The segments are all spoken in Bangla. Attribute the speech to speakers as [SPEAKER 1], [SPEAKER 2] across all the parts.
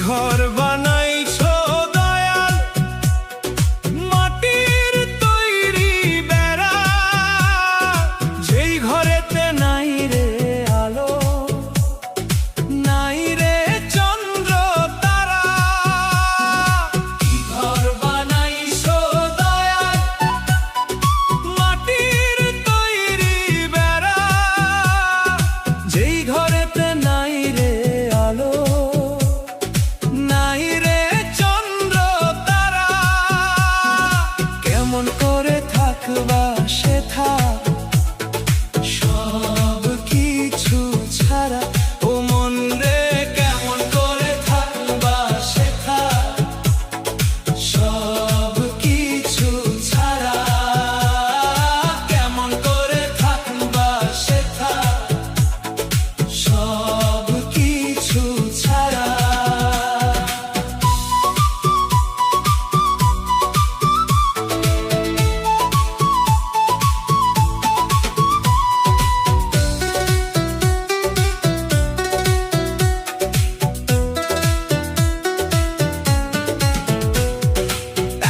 [SPEAKER 1] ঘর বানাইছো দয়াল মাটির তৈরি বেড়া, যেই ঘরেতে নাই রে আলো, নাই রে চন্দ্র তারা। কি ঘর বানাইছো দয়াল মাটির তৈরি বেড়া, যেই ঘরেতে নাই রে আলো, নাই রে চন্দ্র তারা। কেমন করে থাকবা সেথা সব কিছু ছাড়া, ও মন রে কেমন করে থাকবা সেথা সব কিছু ছাড়া, কেমন করে থাকবা সেথা সব কিছু ছাড়া।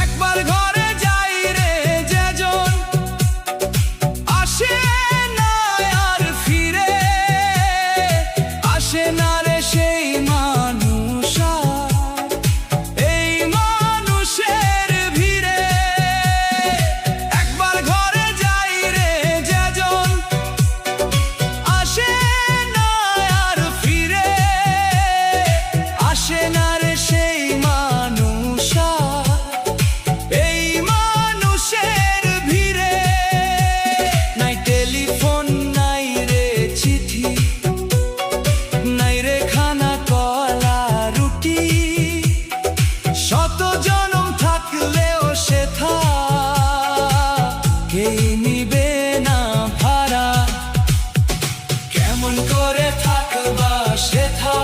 [SPEAKER 1] একবার ঘরে যাই রে যেজন, আসে না আর ফিরে, আসে না রে সেই মানুষ আর এই মানুষের ভিড়ে। একবার ঘরে যাই রে যেজন, আসে না আর ফিরে, আসে না রে সেই মানুষ আর এই মানুষের ভিড়ে। নাই টেলিফোন নাই রে চিঠি, নাই রে খানা কলা রুটি, শত জনম থাকলেও সেথা কেই নিবে না ভাড়া। কেমন করে থাকবা সেথা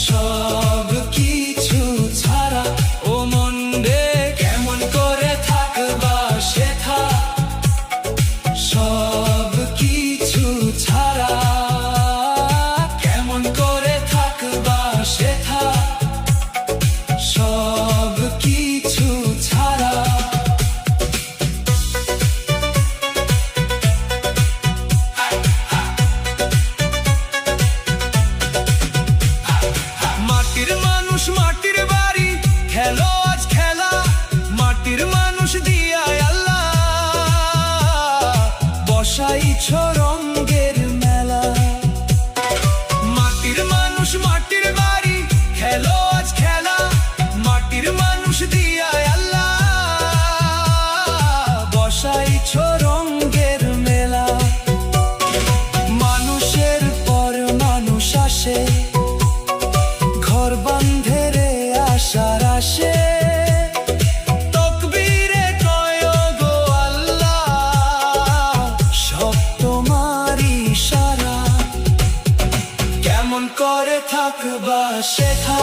[SPEAKER 1] সব কিছু ছাড়া, ও মন রে কেমন করে থাকবা সেথা সব কিছু ছাড়া, কেমন করে থাকবা সেথা সব কিছু ছাড়া। মাটির মানুষ মাটির বাড়ি, খেলো আজ খেলা মাটির মানুষ দিয়া আল্লাহ, বসাইছ রঙ্গের মেলা। মাটির মানুষ মাটির বাড়ি, খেলো আজ খেলা মাটির মানুষ দিয়া আল্লাহ, বসাইছ রঙ্গের মেলা। মানুষের পর মানুষ আসে, ঘর বান্ধে রে আশার আসে, তকবীরে কয় গো আল্লাহ, সব তোমারই ইশারা। কেমন করে থাকবা সেথা